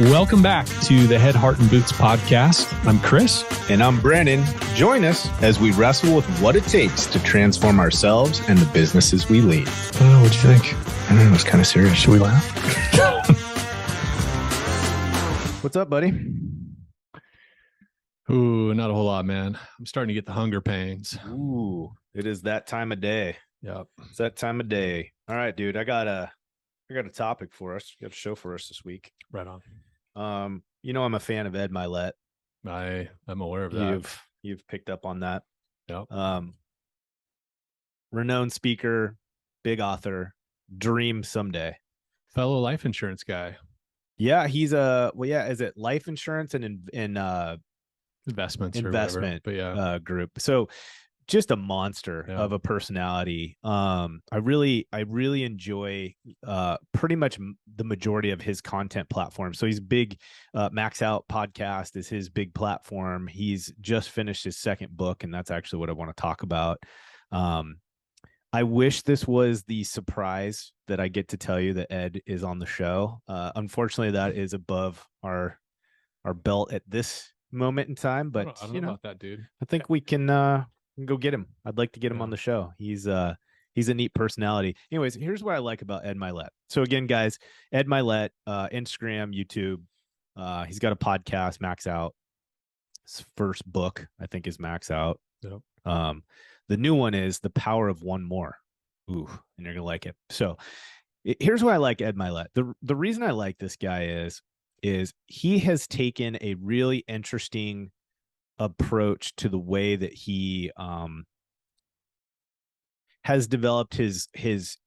Welcome back to the Head, Heart, and Boots podcast. I'm Chris. And I'm Brandon. Join us as we wrestle with what it takes to transform ourselves and the businesses we lead. I don't know. What'd you think? I don't know. It's kind of serious. Should we laugh? What's up, buddy? Ooh, not a whole lot, man. I'm starting to get the hunger pangs. Ooh, it is that time of day. Yep. It's that time of day. All right, dude. I got a topic for us. Got a show for us this week. Right on. I'm a fan of Ed Mylett. I'm aware of that. You've picked up on that. Yep. Renowned speaker, big author, dream someday. Fellow life insurance guy. Yeah, he's is it life insurance and investment group. So just a monster of a personality. I really enjoy pretty much the majority of his content platform. So he's big. Max Out podcast is his big platform. He's just finished his second book, and that's actually what I want to talk about. I wish this was the surprise that I get to tell you that Ed is on the show. Unfortunately, that is above our belt at this moment in time. But I don't know about that, dude. I think we can go get him. I'd like to get him on the show. He's a neat personality. Anyways, here's what I like about Ed Mylett. So again, guys, Ed Mylett, Instagram, YouTube. He's got a podcast, Max Out. His first book, I think, is Max Out. Yep. The new one is The Power of One More. Ooh, and you're gonna like it. So here's why I like Ed Mylett. The reason I like this guy is he has taken a really interesting approach to the way that he has developed his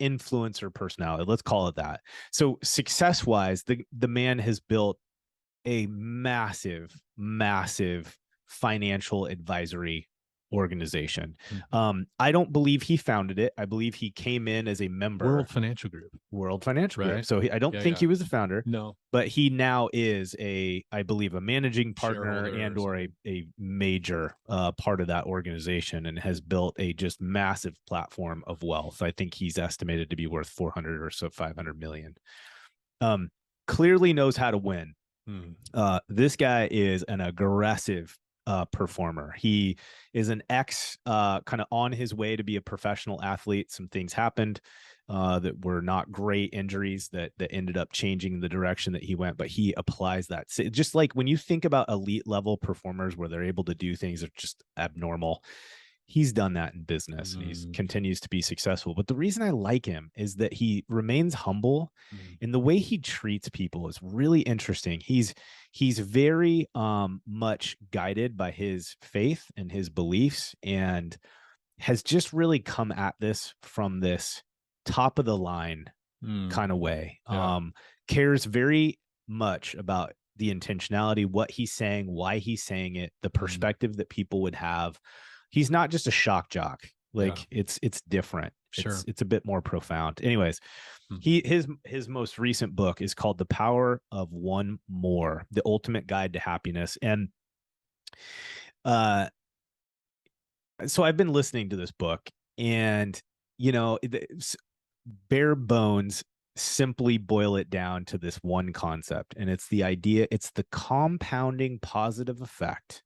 influencer personality. Let's call it that. So success-wise, the man has built a massive financial advisory organization. I don't believe he founded it. I believe he came in as a member. World Financial Group. Right. So I don't think he was the founder. No. But he now is I believe a managing partner and or a major part of that organization, and has built a just massive platform of wealth. I think he's estimated to be worth 400 or so 500 million. Clearly knows how to win. This guy is an aggressive performer. He is an kind of on his way to be a professional athlete. Some things happened that were not great, injuries that ended up changing the direction that he went, but he applies that. So just like when you think about elite level performers where they're able to do things that are just abnormal, he's done that in business and he continues to be successful. But the reason I like him is that he remains humble, and the way he treats people is really interesting. He's very much guided by his faith and his beliefs, and has just really come at this from this top of the line kind of way. Cares very much about the intentionality, what he's saying, why he's saying it, the perspective that people would have. He's not just a shock jock. It's different. Sure. It's a bit more profound. Anyways, his most recent book is called The Power of One More, The Ultimate Guide to Happiness. And so I've been listening to this book, and bare bones simply boil it down to this one concept, and it's the compounding positive effect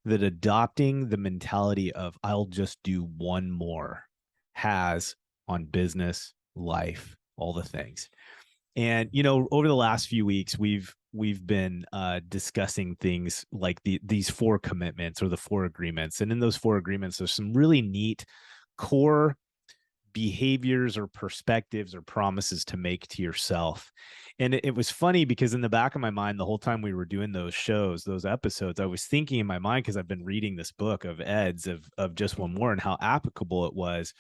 that adopting the mentality of I'll just do one more has on business, life, all the things. And over the last few weeks, we've been discussing things like these 4 commitments or the 4 agreements. And in those 4 agreements, there's some really neat core behaviors or perspectives or promises to make to yourself. And it was funny because in the back of my mind, the whole time we were doing those episodes, I was thinking in my mind, because I've been reading this book of Ed's of Just One More and how applicable it was.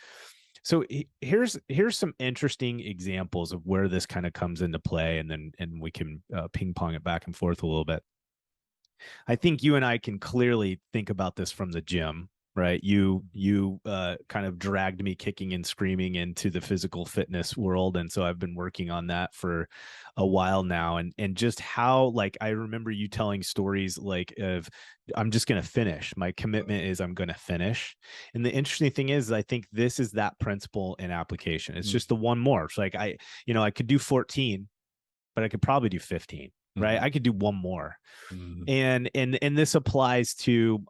So here's some interesting examples of where this kind of comes into play, and we can ping pong it back and forth a little bit. I think you and I can clearly think about this from the gym, right? You kind of dragged me kicking and screaming into the physical fitness world. And so I've been working on that for a while now. And just how, like, I remember you telling stories like of, I'm just going to finish. My commitment is I'm going to finish. And the interesting thing is, I think this is that principle in application. It's just the one more. It's like, I could do 14, but I could probably do 15. right? Mhm. I could do one more. Mhm. And this applies to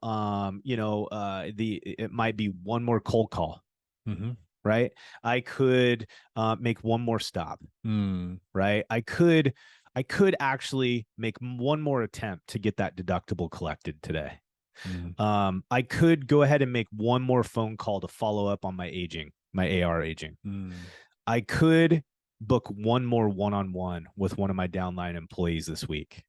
it might be one more cold call, Mhm. right? I could make one more stop, Mm. right? I could actually make one more attempt to get that deductible collected today. Mm. I could go ahead and make one more phone call to follow up on my AR aging. Mm. I could book one more one-on-one with one of my downline employees this week.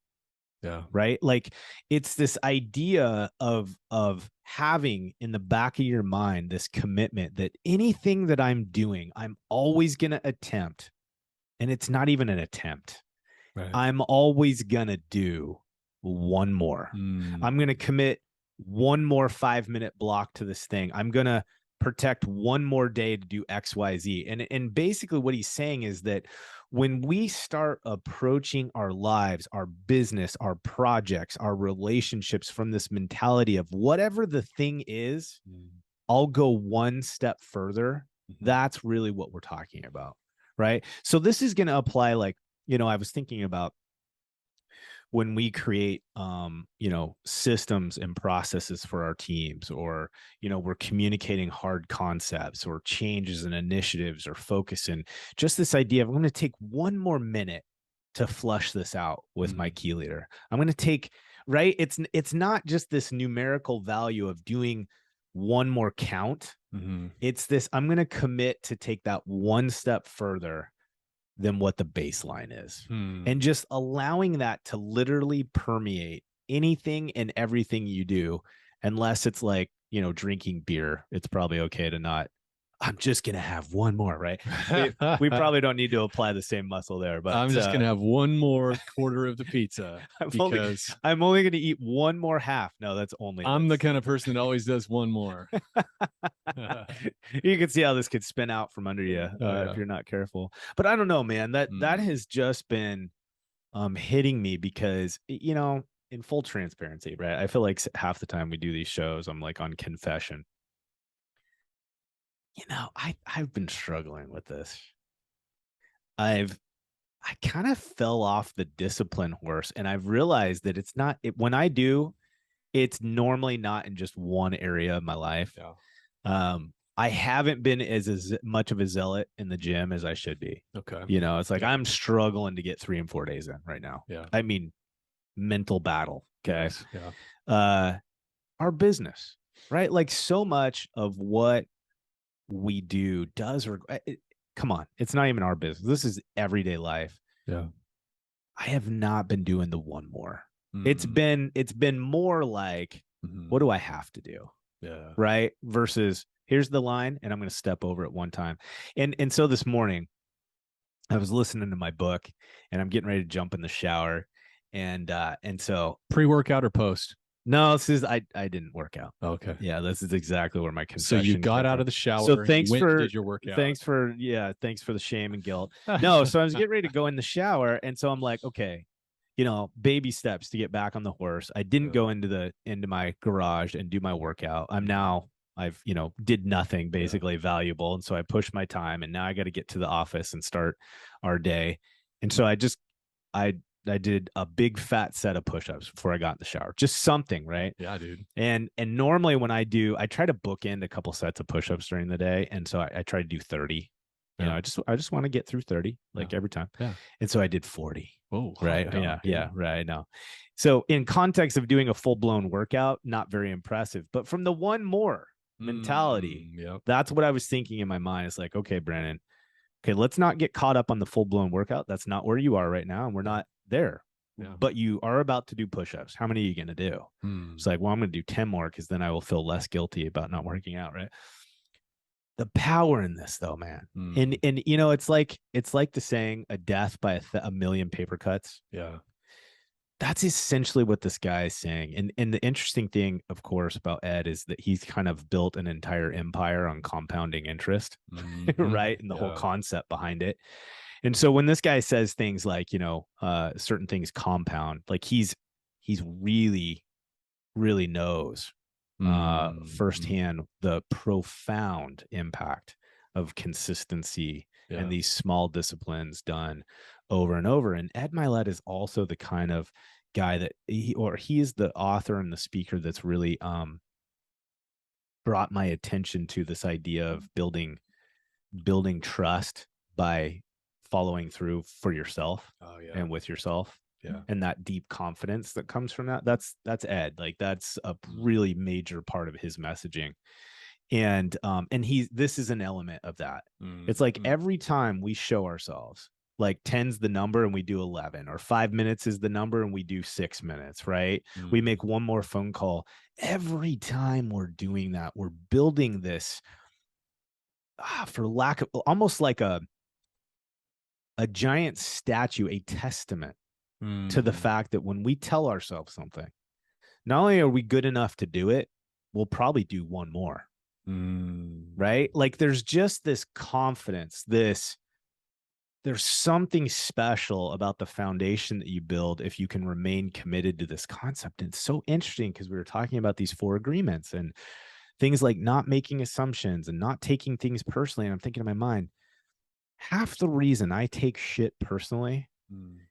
Yeah. Right. Like, it's this idea of having in the back of your mind this commitment that anything that I'm doing, I'm always going to attempt. And it's not even an attempt. Right. I'm always going to do one more. I'm going to commit one more 5-minute block to this thing. I'm going to protect one more day to do XYZ. And basically what he's saying is that when we start approaching our lives, our business, our projects, our relationships from this mentality of whatever the thing is, I'll go one step further. That's really what we're talking about. Right. So this is going to apply, like, I was thinking about when we create systems and processes for our teams, or we're communicating hard concepts or changes and initiatives or focus, and just this idea of, I'm going to take one more minute to flush this out with my key leader. I'm going to take, right, it's not just this numerical value of doing one more count. It's this, I'm going to commit to take that one step further than what the baseline is. And just allowing that to literally permeate anything and everything you do, unless it's like, drinking beer. It's probably okay to not, I'm just going to have one more, right? We probably don't need to apply the same muscle there, but I'm just going to have one more quarter of the pizza because I'm only going to eat one more half. No, that's only. I'm the kind of person that always does one more. You can see how this could spin out from under you if you're not careful. But I don't know, man, that has just been hitting me because, in full transparency, right? I feel like half the time we do these shows, I'm like on confession. I've been struggling with this. I kind of fell off the discipline horse, and I've realized that when I do, it's normally not in just one area of my life. Yeah. I haven't been as much of a zealot in the gym as I should be. Okay. It's like, I'm struggling to get 3 and 4 days in right now. Yeah. I mean, mental battle. Okay. Yes. Yeah. Our business, right? Like, so much of what we do come on, it's not even our business. This is everyday life. Yeah. I have not been doing the one more. It's been more like, what do I have to do? Yeah. Right. Versus, here's the line and I'm going to step over it one time. And so this morning I was listening to my book and I'm getting ready to jump in the shower. And so pre-workout or post? No, this is, I didn't work out. Okay. Yeah, this is exactly where my confession. So you got out of the shower. So did your workout. Thanks for the shame and guilt. No, so I was getting ready to go in the shower, and so I'm like, okay, baby steps to get back on the horse. I didn't go into my garage and do my workout. I've did nothing basically valuable, and so I pushed my time, and now I got to get to the office and start our day. And so I did a big fat set of push-ups before I got in the shower. Just something, right? Yeah, dude. And normally when I try to bookend a couple sets of push-ups during the day. And so I try to do 30. I just want to get through 30 every time. Yeah. And so I did 40. Oh, right. Yeah. Right. Now. So in context of doing a full-blown workout, not very impressive, but from the one more mentality, that's what I was thinking in my mind. It's like, okay, Brandon, let's not get caught up on the full-blown workout. That's not where you are right now. And we're not there, but you are about to do push-ups. How many are you going to do? It's like, well, I'm going to do 10 more because then I will feel less guilty about not working out. Right. The power in this though, man. And it's like the saying, a death by a million paper cuts. Yeah. That's essentially what this guy is saying. And the interesting thing, of course, about Ed is that he's kind of built an entire empire on compounding interest, right? And the whole concept behind it. And so when this guy says things like, certain things compound, like he's really, really knows firsthand the profound impact of consistency and these small disciplines done over and over. And Ed Mylett is also the kind of guy that he is the author and the speaker that's really brought my attention to this idea of building trust by following through for yourself and with yourself. Yeah. And that deep confidence that comes from that. That's Ed. Like that's a really major part of his messaging. And this is an element of that. It's like every time we show ourselves, like 10's the number and we do 11, or 5 minutes is the number and we do 6 minutes, right? We make one more phone call. Every time we're doing that, we're building this, for lack of, almost like a giant statue, a testament to the fact that when we tell ourselves something, not only are we good enough to do it, we'll probably do one more. Right? Like there's just this confidence, there's something special about the foundation that you build if you can remain committed to this concept. And it's so interesting because we were talking about these 4 agreements and things like not making assumptions and not taking things personally. And I'm thinking in my mind, half the reason I take shit personally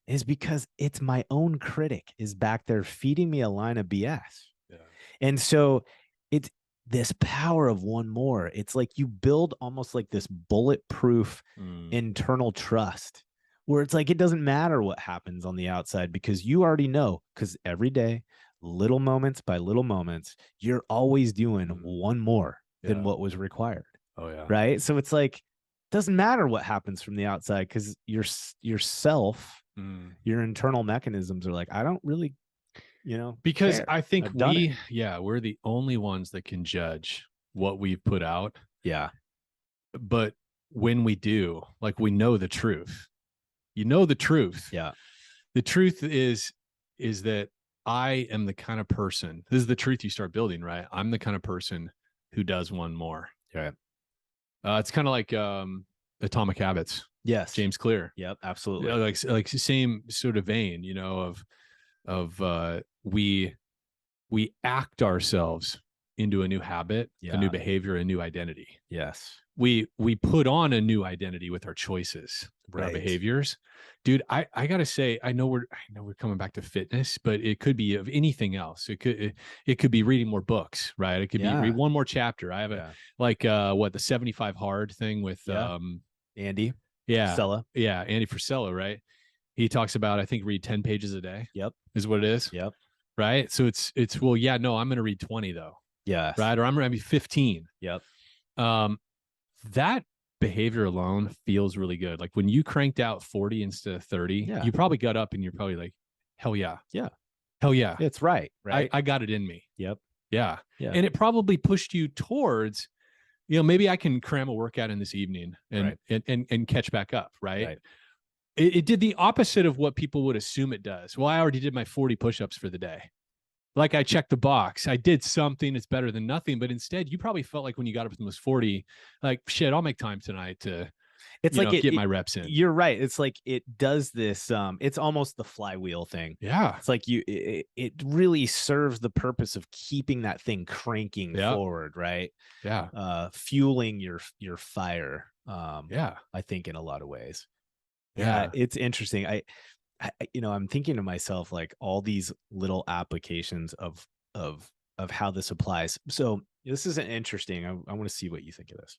is because it's my own critic is back there feeding me a line of BS. Yeah. And so it's this power of one more. It's like you build almost like this bulletproof internal trust where it's like, it doesn't matter what happens on the outside because you already know, because every day, little moments by little moments, you're always doing one more than what was required. Oh yeah. Right. So it's like, doesn't matter what happens from the outside because yourself, your internal mechanisms are like, I don't really, because care. I think we're the only ones that can judge what we've put out. Yeah. But when we do, like, we know the truth, the truth. Yeah. The truth is that I am the kind of person, this is the truth you start building, right? I'm the kind of person who does one more. Right. It's kind of like Atomic Habits. Yes. James Clear. Yep. Absolutely. Like same sort of vein, of we act ourselves into a new habit, a new behavior, a new identity. Yes. We put on a new identity with our choices, our behaviors. Dude, I gotta say, I know we're coming back to fitness, but it could be of anything else. It could be reading more books, right? It could be read one more chapter. I have the 75 hard thing with Andy. Yeah. Frisella. Yeah, Andy Frisella, right? He talks about, I think, read 10 pages a day. Yep. Is what it is. Yep. Right. So it's I'm going to read 20 though. Yeah. Right. Or I'm going to be 15. Yep. That behavior alone feels really good. Like when you cranked out 40 instead of 30, you probably got up and you're probably like, hell yeah. Yeah. Hell yeah. It's right. Right. I got it in me. Yep. Yeah. Yeah. And it probably pushed you towards, maybe I can cram a workout in this evening and catch back up. Right. It did the opposite of what people would assume it does. Well, I already did my 40 push-ups for the day. Like I checked the box. I did something. It's better than nothing. But instead, you probably felt like when you got up with those 40, like, shit, I'll make time tonight to get my reps in. You're right. It's like it does this. It's almost the flywheel thing. Yeah. It's like it really serves the purpose of keeping that thing cranking forward, right? Yeah. Fueling your fire. I think in a lot of ways. Yeah, it's interesting. I'm thinking to myself, like, all these little applications of how this applies. So this is interesting. I want to see what you think of this.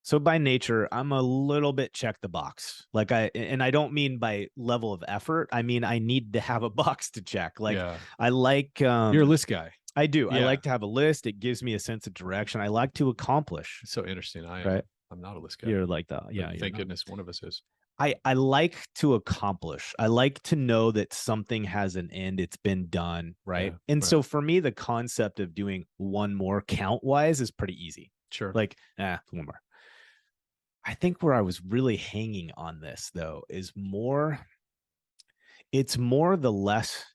So by nature, I'm a little bit check the box. Like I don't mean by level of effort. I mean, I need to have a box to check. Like I like, you're a list guy. I do. Yeah. I like to have a list. It gives me a sense of direction. I like to accomplish. It's so interesting. I'm not a list guy. You're like that. Yeah. Thank goodness one of us is. I like to accomplish. I like to know that something has an end. It's been done. Right. Yeah, and so for me, the concept of doing one more count wise is pretty easy. Sure. Like, one more. I think where I was really hanging on this though is it's more the less,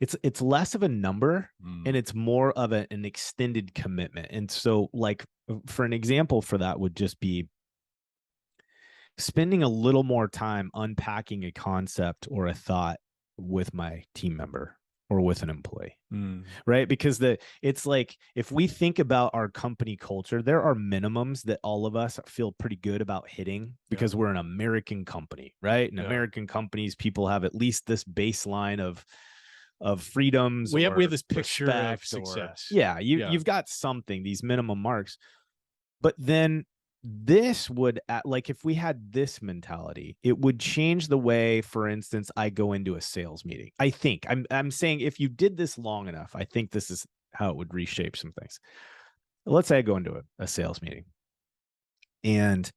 it's less of a number and it's more of an extended commitment. And so like for an example for that would just be spending a little more time unpacking a concept or a thought with my team member, or with an employee, right? Because it's like, if we think about our company culture, there are minimums that all of us feel pretty good about hitting because we're an American company, right? And American companies, people have at least this baseline of freedoms. We have this picture of success. You've got something, these minimum marks. But then this would, like, if we had this mentality, it would change the way, for instance, I go into a sales meeting. I think I'm saying, if you did this long enough, I think this is how it would reshape some things. Let's say I go into a sales meeting and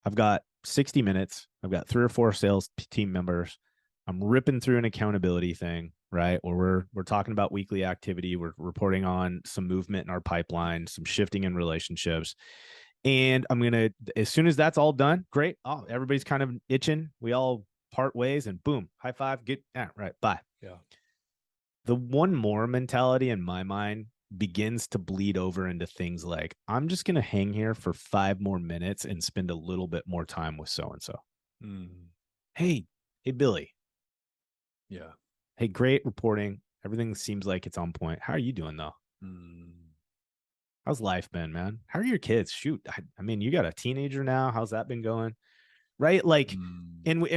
I've got 60 minutes. I've got 3 or 4 sales team members. I'm ripping through an accountability thing, right? Or we're talking about weekly activity. We're reporting on some movement in our pipeline, some shifting in relationships. And I'm going to, as soon as that's all done, great. Oh, everybody's kind of itching. We all part ways and boom, high five, right, bye. Yeah. The one more mentality in my mind begins to bleed over into things like, I'm just going to hang here for 5 more minutes and spend a little bit more time with so-and-so. Hey, Billy. Yeah. Hey, great reporting. Everything seems like it's on point. How are you doing though? How's life been, man? How are your kids? Shoot. I mean, you got a teenager now. How's that been going? Right. Like, and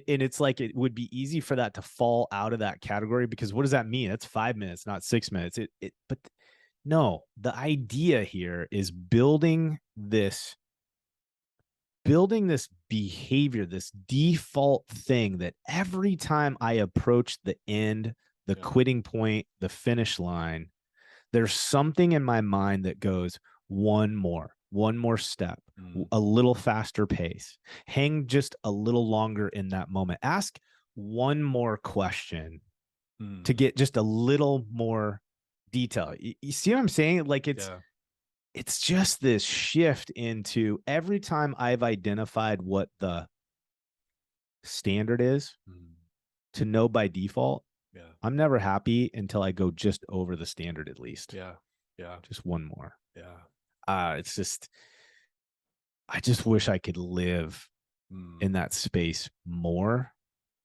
it's like, it would be easy for that to fall out of that category, because what does that mean? That's 5 minutes, not 6 minutes. But no, the idea here is building this behavior, this default thing that every time I approach the end, the quitting point, the finish line, there's something in my mind that goes, one more step, a little faster pace, hang just a little longer in that moment, ask one more question to get just a little more detail. You see what I'm saying? Like, it's just this shift into, every time I've identified what the standard is to know by default, I'm never happy until I go just over the standard at least. Just one more. It's just, I just wish I could live in that space more.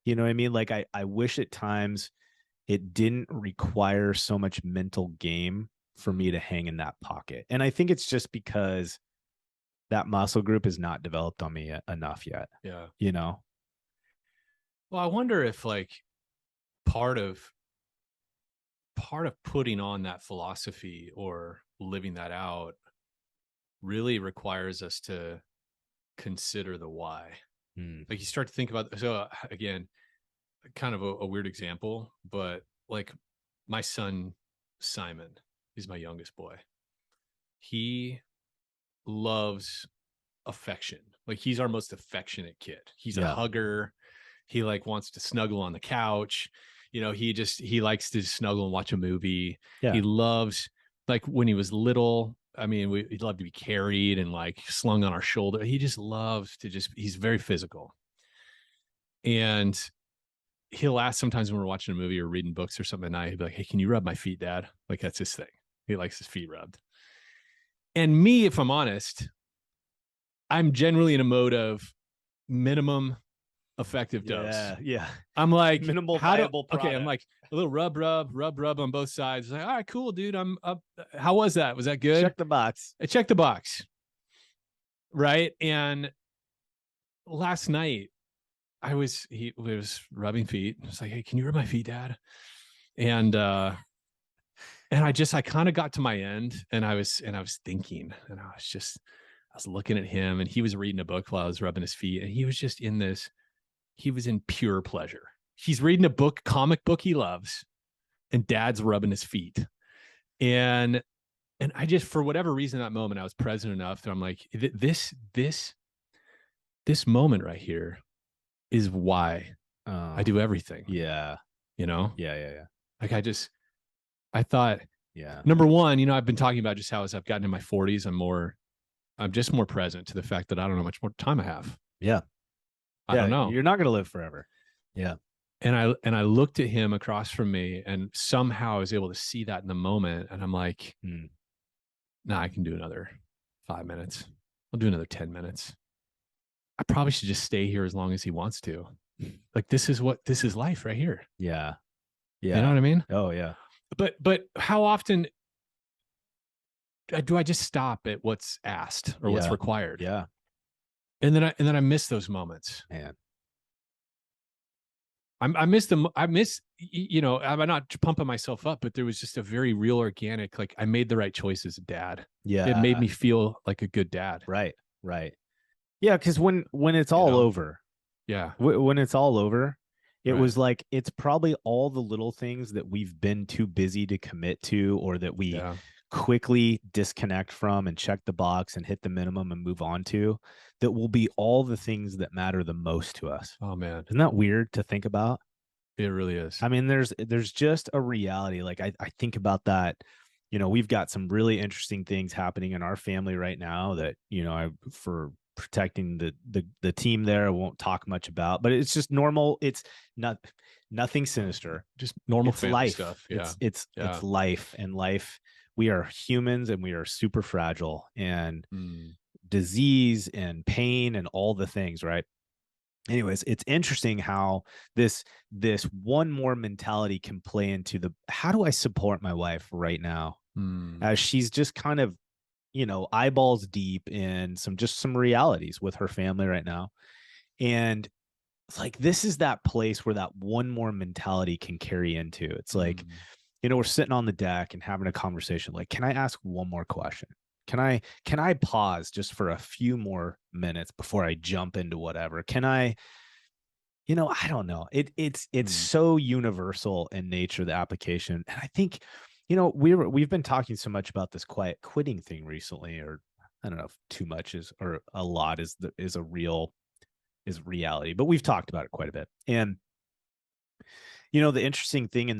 You know what I mean? Like, I wish at times it didn't require so much mental game for me to hang in that pocket. And I think it's just because that muscle group is not developed on me enough yet. You know? Well, I wonder if, like, part of putting on that philosophy or living that out really requires us to consider the why. Like, you start to think about, so again, kind of a weird example, but like, my son, Simon, he's my youngest boy. He loves affection. Like, he's our most affectionate kid. He's a hugger. He, like, wants to snuggle on the couch. You know, he likes to snuggle and watch a movie. He loves, like, when he was little, I mean, he'd love to be carried and, like, slung on our shoulder. He just loves to he's very physical. And he'll ask sometimes when we're watching a movie or reading books or something at night, he'll be like, hey, can you rub my feet, Dad? Like, that's his thing. He likes his feet rubbed. And me, if I'm honest, I'm generally in a mode of minimum effective dose. I'm like, minimal viable product. Okay, I'm like, a little rub on both sides. Like, all right, cool, dude. I'm up. How was that? Was that good? Check the box. I checked the box. Right. And last night he was rubbing feet. I was like, hey, can you rub my feet, Dad? And I kind of got to my end, and I was thinking, and I was looking at him, and he was reading a book while I was rubbing his feet, and he was just he was in pure pleasure. He's reading a comic book he loves, and Dad's rubbing his feet. And I just, for whatever reason, that moment, I was present enough that I'm like, this moment right here is why I do everything. You know? Like, I thought, number one, you know, I've been talking about just how, as I've gotten in my 40s, I'm just more present to the fact that I don't know how much more time I have. I don't know. You're not going to live forever. And I looked at him across from me, and somehow I was able to see that in the moment. And I'm like, nah, I can do another 5 minutes. I'll do another 10 minutes. I probably should just stay here as long as he wants to. Like, this is life right here. Yeah. You know what I mean? Oh yeah. But how often do I just stop at what's asked or what's required? Yeah. And then I miss those moments. Man. I miss them. I miss, you know, I'm not pumping myself up, but there was just a very real organic, like I made the right choices, Dad. Yeah. It made me feel like a good dad. Right. Right. Yeah. Cause when it's all over, when it's all over, it was like, it's probably all the little things that we've been too busy to commit to, or that we quickly disconnect from and check the box and hit the minimum and move on to, that will be all the things that matter the most to us. Oh man. Isn't that weird to think about? It really is. I mean, there's just a reality. Like I think about that, you know, we've got some really interesting things happening in our family right now that, you know, for protecting the team there, I won't talk much about, but it's just normal. It's nothing sinister, just normal it's family life stuff. Yeah. It's life, and life. We are humans and we are super fragile, and disease and pain and all the things, right? Anyways, it's interesting how this one more mentality can play into the, how do I support my wife right now as she's just kind of, you know, eyeballs deep in some realities with her family right now. And it's like, this is that place where that one more mentality can carry into. It's like, you know, we're sitting on the deck and having a conversation. Like, can I ask one more question? Can I pause just for a few more minutes before I jump into whatever? Can I, you know, I don't know. It's so universal in nature, the application. And I think, you know, we've been talking so much about this quiet quitting thing recently, or I don't know if too much is, or a lot is reality, but we've talked about it quite a bit. And you know, the interesting thing in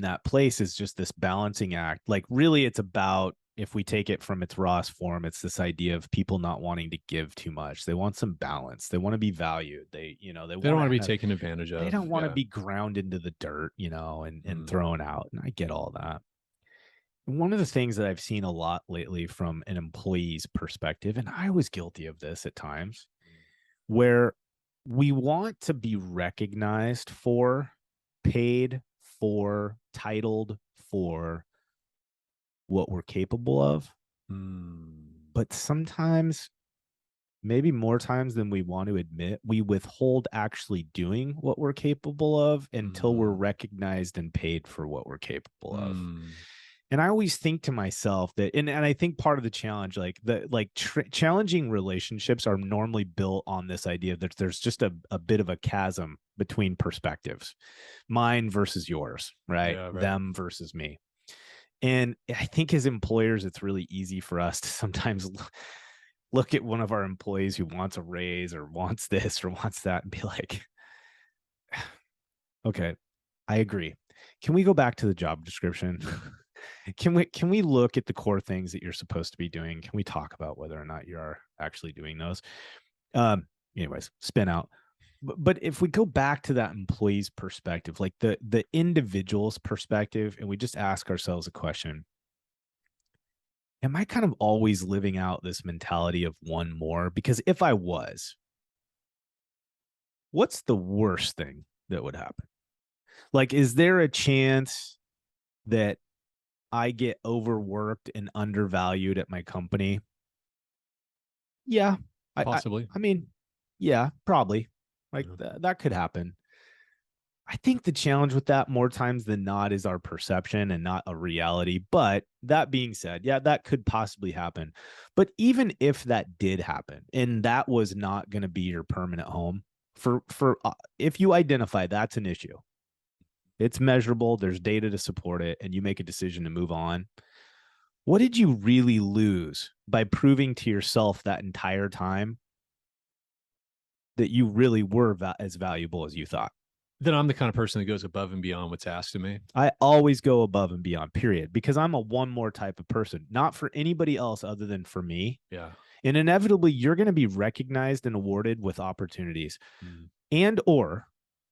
that place is just this balancing act. Like, really, it's about, if we take it from its rawest form, it's this idea of people not wanting to give too much. They want some balance. They want to be valued. They don't want to be taken advantage of. They don't want to be ground into the dirt, you know, and thrown out. And I get all that. One of the things that I've seen a lot lately from an employee's perspective, and I was guilty of this at times, where we want to be recognized for, paid for, titled for what we're capable of. But sometimes, maybe more times than we want to admit, we withhold actually doing what we're capable of until we're recognized and paid for what we're capable of. And I always think to myself that, and I think part of the challenge, challenging relationships are normally built on this idea that there's just a bit of a chasm between perspectives, mine versus yours, right? Them versus me. And I think as employers, it's really easy for us to sometimes look at one of our employees who wants a raise or wants this or wants that and be like, okay, I agree. Can we go back to the job description? Can we look at the core things that you're supposed to be doing? Can we talk about whether or not you are actually doing those? Anyways, spin out. But if we go back to that employee's perspective, like the individual's perspective, and we just ask ourselves a question, am I kind of always living out this mentality of one more? Because if I was, what's the worst thing that would happen? Like, is there a chance that I get overworked and undervalued at my company? Yeah, possibly. I mean, yeah, probably. Like that could happen. I think the challenge with that more times than not is our perception and not a reality. But that being said, yeah, that could possibly happen. But even if that did happen and that was not going to be your permanent home, if you identify that's an issue, it's measurable, there's data to support it, and you make a decision to move on, what did you really lose by proving to yourself that entire time that you really were as valuable as you thought? Then I'm the kind of person that goes above and beyond what's asked of me. I always go above and beyond, period, because I'm a one more type of person, not for anybody else other than for me. Yeah. And inevitably, you're going to be recognized and awarded with opportunities, and or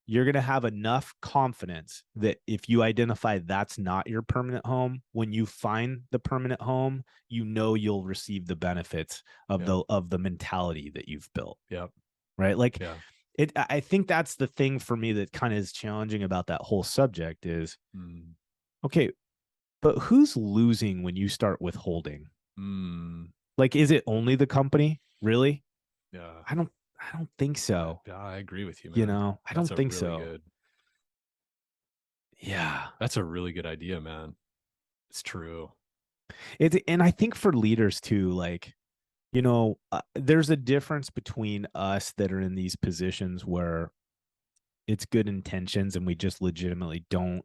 you're going to have enough confidence that if you identify that's not your permanent home, when you find the permanent home, you know you'll receive the benefits of the mentality that you've built. Yep. Right? Like, I think that's the thing for me that kind of is challenging about that whole subject is, okay, but who's losing when you start withholding? Like, is it only the company? Really? Yeah. I don't think so. Yeah, I agree with you, man. You know, I don't think really so. Good. Yeah. That's a really good idea, man. It's true. And I think for leaders too, like, you know, there's a difference between us that are in these positions where it's good intentions and we just legitimately don't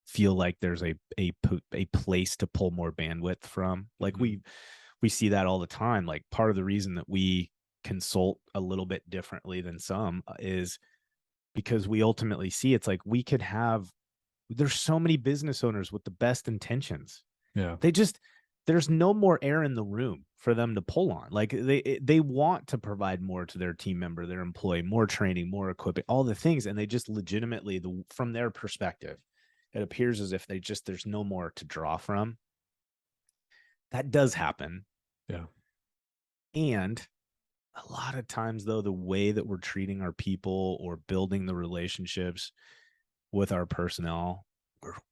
feel like there's a place to pull more bandwidth from. Like we see that all the time. Like part of the reason that we consult a little bit differently than some is because we ultimately see it's like there's so many business owners with the best intentions. Yeah. There's no more air in the room for them to pull on. Like they want to provide more to their team member, their employee, more training, more equipping, all the things. And they just legitimately, from their perspective, it appears as if there's no more to draw from. That does happen. Yeah. And a lot of times though, the way that we're treating our people or building the relationships with our personnel,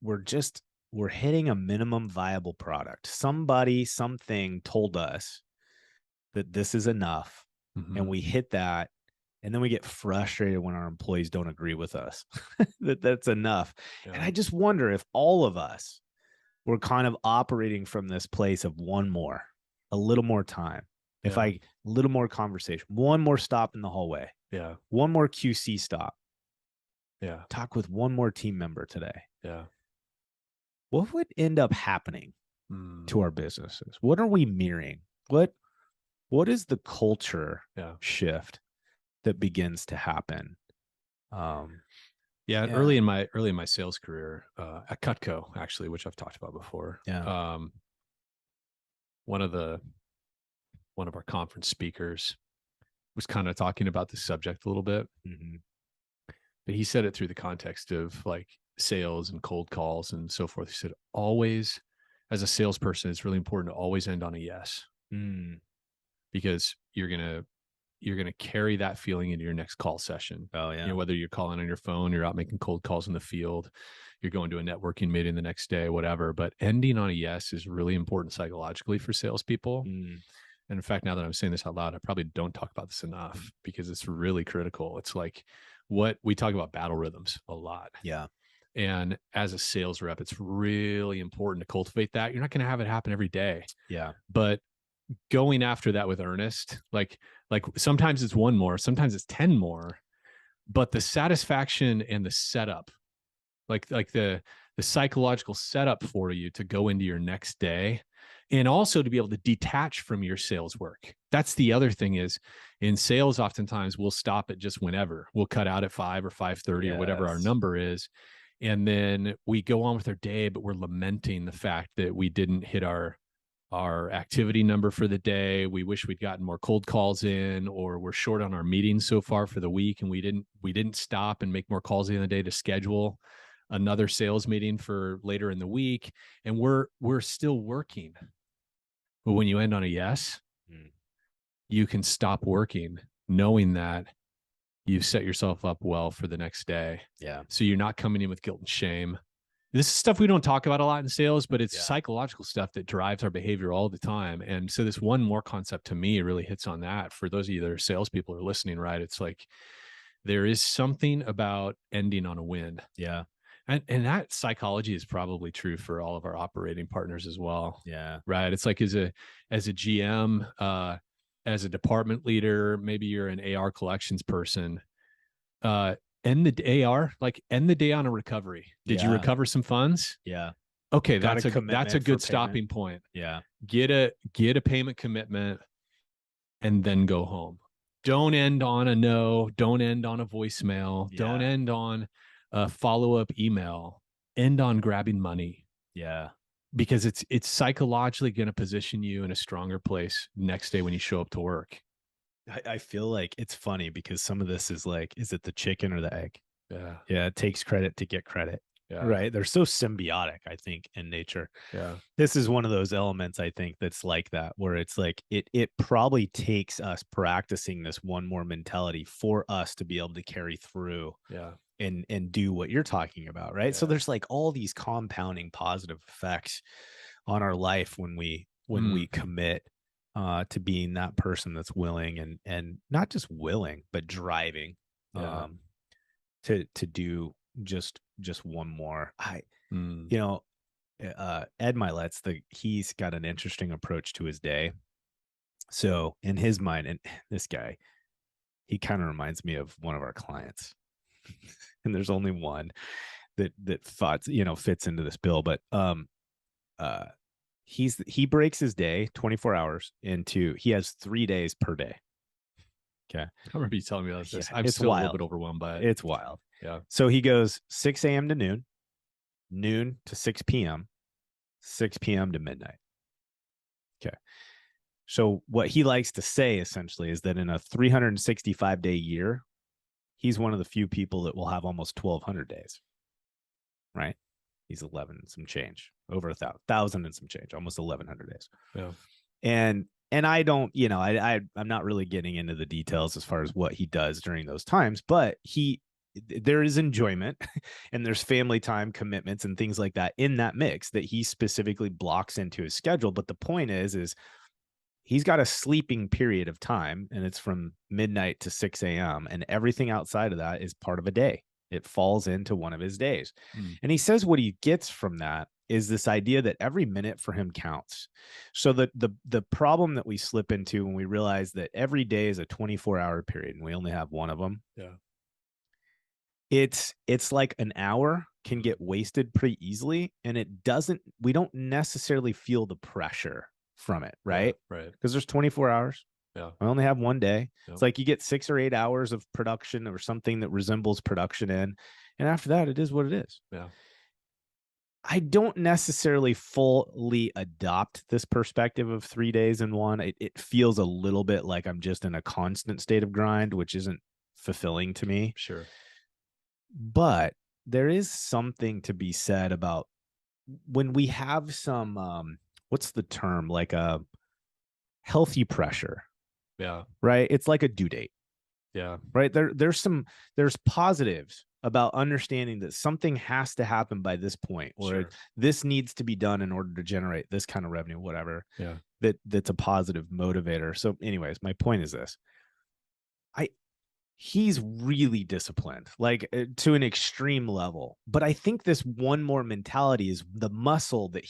we're hitting a minimum viable product. Something told us that this is enough, and we hit that, and then we get frustrated when our employees don't agree with us that that's enough. Yeah. And I just wonder if all of us were kind of operating from this place of a little more time. Yeah. A little more conversation, one more stop in the hallway. Yeah. One more QC stop. Yeah. Talk with one more team member today. Yeah. What would end up happening to our businesses? What are we mirroring? What is the culture shift that begins to happen? Early in my sales career at Cutco, actually, which I've talked about before. Yeah. One of our conference speakers was kind of talking about this subject a little bit. But he said it through the context of like sales and cold calls and so forth. He said, always, as a salesperson, it's really important to always end on a yes, because you're gonna carry that feeling into your next call session. Oh yeah, whether you're calling on your phone, you're out making cold calls in the field, you're going to a networking meeting the next day, whatever. But ending on a yes is really important psychologically for salespeople. And in fact, now that I'm saying this out loud, I probably don't talk about this enough because it's really critical. It's like what we talk about battle rhythms a lot. Yeah. And as a sales rep, it's really important to cultivate that. You're not going to have it happen every day. Yeah. But going after that with earnest, like sometimes it's one more, sometimes it's 10 more, but the satisfaction and the setup, like the psychological setup for you to go into your next day, and also to be able to detach from your sales work. That's the other thing is in sales, oftentimes we'll stop at just whenever. We'll cut out at 5 or 5:30 or whatever our number is. And then we go on with our day, but we're lamenting the fact that we didn't hit our activity number for the day. We wish we'd gotten more cold calls in, or we're short on our meetings so far for the week. And we didn't stop and make more calls in the day to schedule another sales meeting for later in the week. And we're still working. But when you end on a yes, you can stop working knowing that you've set yourself up well for the next day. Yeah. So you're not coming in with guilt and shame. This is stuff we don't talk about a lot in sales, but it's psychological stuff that drives our behavior all the time. And so this one more concept to me really hits on that. For those of you that are salespeople or listening, right? It's like there is something about ending on a win. Yeah. And that psychology is probably true for all of our operating partners as well. Yeah. Right. It's like as a GM, as a department leader, maybe you're an AR collections person, end the day on a recovery. Did you recover some funds? Yeah. Okay. That's a good stopping point. Yeah. Get a payment commitment and then go home. Don't end on a no. Don't end on a voicemail. Yeah. Don't end on a follow-up email. End on grabbing money. Yeah. Because it's psychologically going to position you in a stronger place next day when you show up to work. I feel like it's funny because some of this is like, is it the chicken or the egg? Yeah. Yeah. It takes credit to get credit. Right. They're so symbiotic, I think, in nature. Yeah. This is one of those elements, I think, that's like that, where it's like it probably takes us practicing this one more mentality for us to be able to carry through and do what you're talking about. Right. So there's like all these compounding positive effects on our life when we commit to being that person that's willing and not just willing, but driving to do just one more. You know, Ed Mylett's he's got an interesting approach to his day. So in his mind, and this guy, he kind of reminds me of one of our clients. And there's only one that thoughts, fits into this bill, but he breaks his day 24 hours into, he has 3 days per day. Okay. I remember you telling me about this. I'm it's still wild. a little bit overwhelmed by it. It's wild. Yeah. So he goes 6 a.m. to noon to 6 p.m., 6 p.m. to midnight. Okay. So what he likes to say essentially is that in a 365-day year, he's one of the few people that will have almost 1,200 days. Right? He's 11 and some change, over 1,000 and some change, almost 1,100 days. Yeah. And I don't, I'm not really getting into the details as far as what he does during those times, but there is enjoyment and there's family time commitments and things like that in that mix that he specifically blocks into his schedule. But the point is he's got a sleeping period of time, and it's from midnight to 6 a.m. and everything outside of that is part of a day. It falls into one of his days. And he says what he gets from that is this idea that every minute for him counts. So the problem that we slip into when we realize that every day is a 24-hour period and we only have one of them. Yeah. It's like an hour can get wasted pretty easily, and we don't necessarily feel the pressure from it, right? Yeah, right. Because there's 24 hours. Yeah. I only have one day. Yep. It's like you get 6 or 8 hours of production or something that resembles production in, and after that, it is what it is. Yeah. I don't necessarily fully adopt this perspective of 3 days in one. It feels a little bit like I'm just in a constant state of grind, which isn't fulfilling to me. Sure. But there is something to be said about when we have some, what's the term? Like a healthy pressure. Yeah. Right. It's like a due date. Yeah. Right. There's positives about understanding that something has to happen by this point, or this needs to be done in order to generate this kind of revenue, whatever. Yeah. That's a positive motivator. So anyways, my point is this. He's really disciplined, like to an extreme level. But I think this one more mentality is the muscle that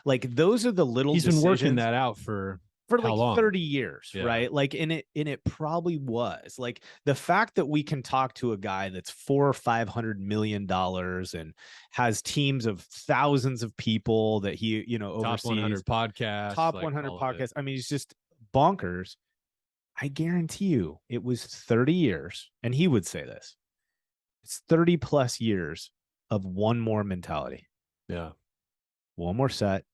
those are the little he's been working that out for like long? 30 years, right? Like, and it probably was like the fact that we can talk to a guy that's $400 or $500 million and has teams of thousands of people that he, oversees, top 100 podcasts, top 100 podcasts. I mean, he's just bonkers. I guarantee you it was 30 years. And he would say this. It's 30 plus years of one more mentality. Yeah. One more set,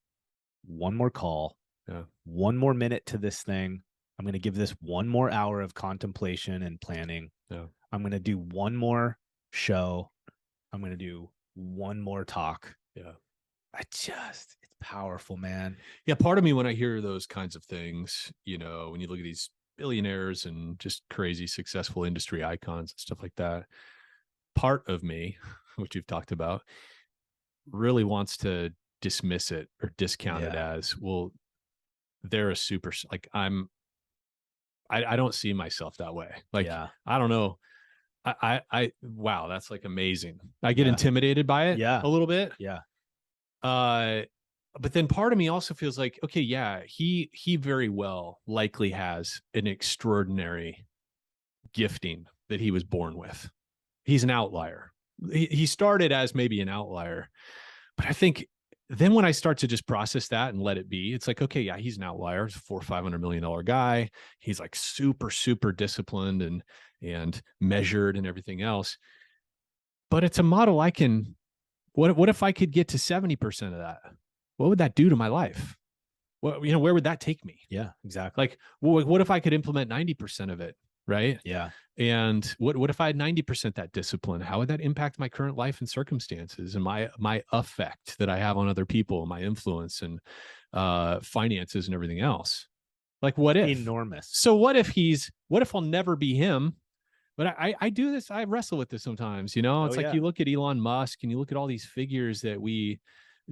one more call. Yeah. One more minute to this thing. I'm going to give this one more hour of contemplation and planning. Yeah. I'm going to do one more show. I'm going to do one more talk. Yeah. It's powerful, man. Yeah. Part of me, when I hear those kinds of things, when you look at these billionaires and just crazy successful industry icons and stuff like that, part of me, which you've talked about, really wants to dismiss it or discount it as, well, they're a super, like I don't see myself that way. Like, I don't know. Wow, that's like amazing. I get intimidated by it a little bit. Yeah. But then part of me also feels like, okay, yeah, he very well likely has an extraordinary gifting that he was born with. He's an outlier. He started as maybe an outlier, but I think then when I start to just process that and let it be, it's like, okay, yeah, he's an outlier. He's a $400-500 million guy. He's like super, super disciplined and measured and everything else. But it's a model I can, what if I could get to 70% of that? What would that do to my life? Well, where would that take me? Yeah, exactly. Like, what if I could implement 90% of it? right? Yeah. And what if I had 90% that discipline? How would that impact my current life and circumstances and my effect that I have on other people, my influence and finances and everything else? Like, what if? Enormous. So what if I'll never be him? But I do this. I wrestle with this sometimes, you know. It's like you look at Elon Musk and you look at all these figures that we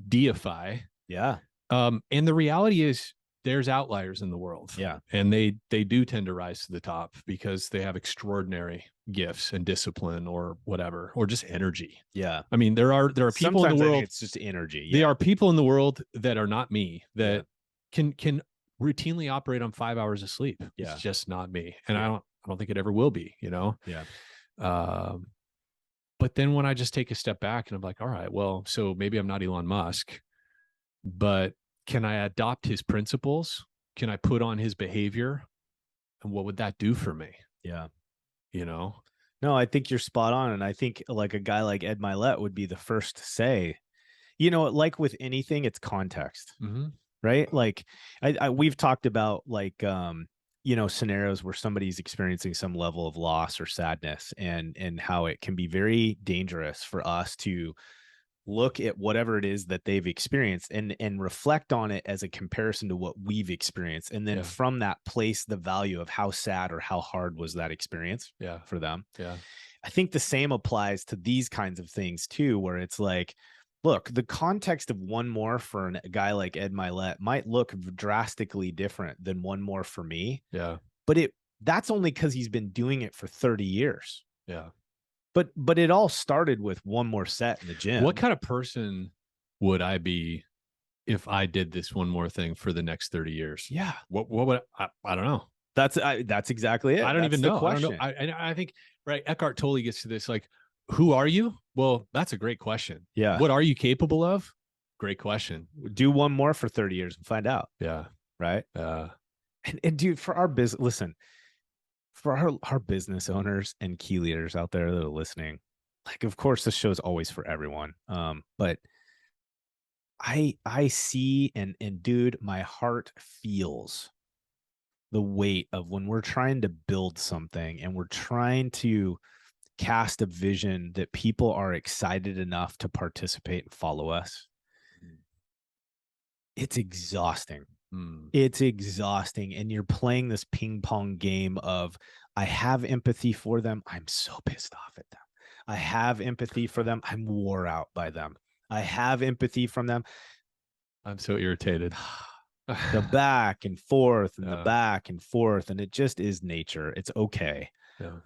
deify. Yeah. And the reality is there's outliers in the world. Yeah. And they do tend to rise to the top because they have extraordinary gifts and discipline or whatever, or just energy. Yeah. I mean, there are people Sometimes in the world. it's just energy. There are people in the world that are not me that can routinely operate on 5 hours of sleep. Yeah. It's just not me. And I don't think it ever will be, you know? Yeah. But then when I just take a step back and I'm like, all right, well, so maybe I'm not Elon Musk, but can I adopt his principles? Can I put on his behavior? And what would that do for me? Yeah. You know? No, I think you're spot on. And I think like a guy like Ed Mylett would be the first to say, you know, like with anything, it's context, right? Like we've talked about like, you know, scenarios where somebody's experiencing some level of loss or sadness and how it can be very dangerous for us to look at whatever it is that they've experienced and reflect on it as a comparison to what we've experienced. And then from that place, the value of how sad or how hard was that experience for them. Yeah. I think the same applies to these kinds of things too, where it's like, look, the context of one more for a guy like Ed Mylett might look drastically different than one more for me. Yeah. But that's only because he's been doing it for 30 years. Yeah. But it all started with one more set in the gym. What kind of person would I be if I did this one more thing for the next 30 years? Yeah. What would I don't know. That's exactly it. I don't even know. Question. I don't know. I think right. Eckhart Tolle gets to this like, who are you? Well, that's a great question. Yeah. What are you capable of? Great question. Do one more for 30 years and find out. Yeah. Right. And dude, for our business, listen, for our business owners and key leaders out there that are listening, like, of course, this show is always for everyone. But I see and dude, my heart feels the weight of when we're trying to build something and we're trying to cast a vision that people are excited enough to participate and follow us. It's exhausting. It's exhausting. And you're playing this ping pong game of, I have empathy for them. I'm so pissed off at them. I have empathy for them. I'm wore out by them. I have empathy from them. I'm so irritated. The back and forth and the back and forth. And it just is nature. It's okay. Yeah.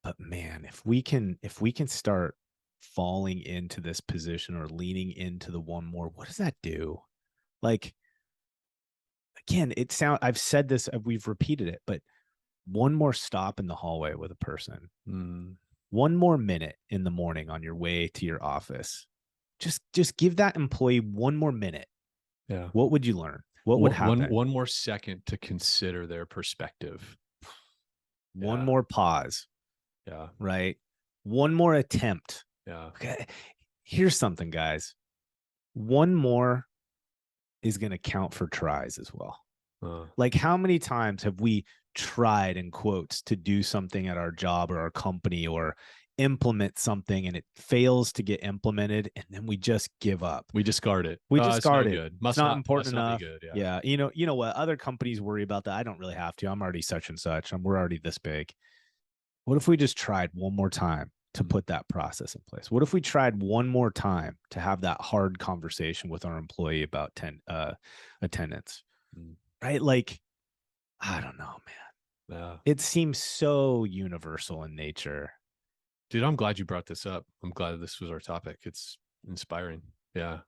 But man, if we can start falling into this position or leaning into the one more, what does that do? Like, again, I've said this, we've repeated it, but one more stop in the hallway with a person, one more minute in the morning on your way to your office, just give that employee one more minute. Yeah. What would you learn? What would happen? One more second to consider their perspective. One more pause. Yeah. Right. One more attempt. Yeah. Okay. Here's something, guys. One more is going to count for tries as well. Like, how many times have we tried, in quotes, to do something at our job or our company or implement something and it fails to get implemented and then we just give up? We discard it. We discard it. Good. It's not important enough. Good. Yeah. You know what? Other companies worry about that. I don't really have to. I'm already such and such. We're already this big. What if we just tried one more time to put that process in place? What if we tried one more time to have that hard conversation with our employee about attendance? Right? Like, I don't know, man. Yeah. It seems so universal in nature. Dude, I'm glad you brought this up. I'm glad this was our topic. It's inspiring. Yeah.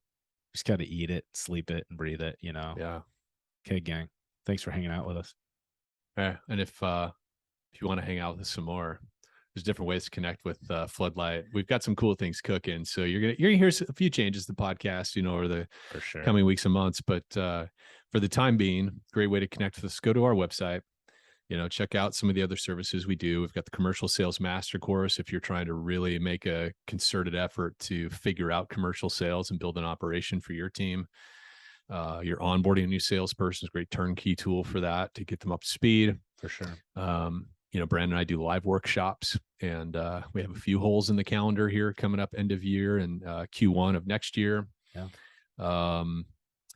Just got to eat it, sleep it, and breathe it, you know? Yeah. Okay, gang. Thanks for hanging out with us. Yeah. And if you want to hang out with us some more, there's different ways to connect with Floodlight. We've got some cool things cooking. So you're gonna hear a few changes to the podcast, you know, over the coming weeks and months. But for the time being, great way to connect with us. Go to our website, you know, check out some of the other services we do. We've got the Commercial Sales Master Course. If you're trying to really make a concerted effort to figure out commercial sales and build an operation for your team. You're onboarding a new salesperson is a great turnkey tool for that to get them up to speed. For sure. Brandon and I do live workshops, and we have a few holes in the calendar here coming up end of year and Q1 of next year. Yeah.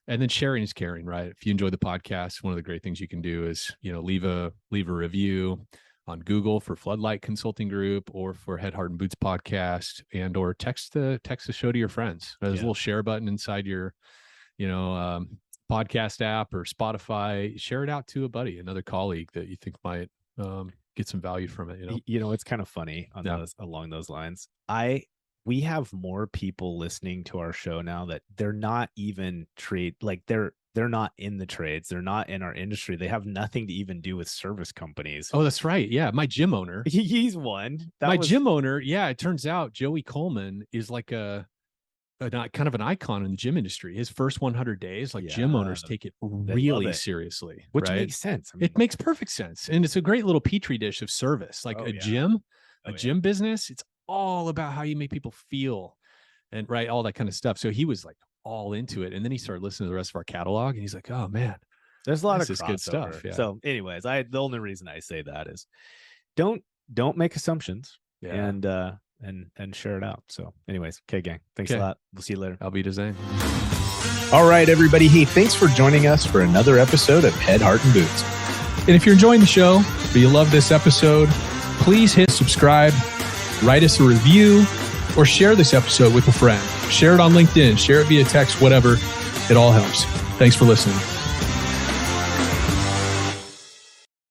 And then sharing is caring, right? If you enjoy the podcast, one of the great things you can do is, leave a review on Google for Floodlight Consulting Group or for Head, Heart, and Boots podcast, and or text the show to your friends. There's a little share button inside your, podcast app or Spotify. Share it out to a buddy, another colleague that you think might get some value from it. It's kind of funny on along those lines. We have more people listening to our show now that they're not even they're not in the trades. They're not in our industry. They have nothing to even do with service companies. Oh, that's right. Yeah. My gym owner. He's one. Gym owner. Yeah. It turns out Joey Coleman is like a kind of an icon in the gym industry. His first 100 days, gym owners take it really seriously. Which makes sense. It makes perfect sense. And it's a great little petri dish of service. Gym business. It's all about how you make people feel and all that kind of stuff. So he was all into it. And then he started listening to the rest of our catalog and he's like, oh man, there's a lot of good stuff. Yeah. So anyways, the only reason I say that is don't make assumptions and share it out. So anyways, okay, gang, thanks a lot. We'll see you later. I'll be the same. All right, everybody. Hey, thanks for joining us for another episode of Head, Heart, and Boots. And if you're enjoying the show, or you love this episode, please hit subscribe, write us a review, or share this episode with a friend. Share it on LinkedIn, share it via text, whatever. It all helps. Thanks for listening.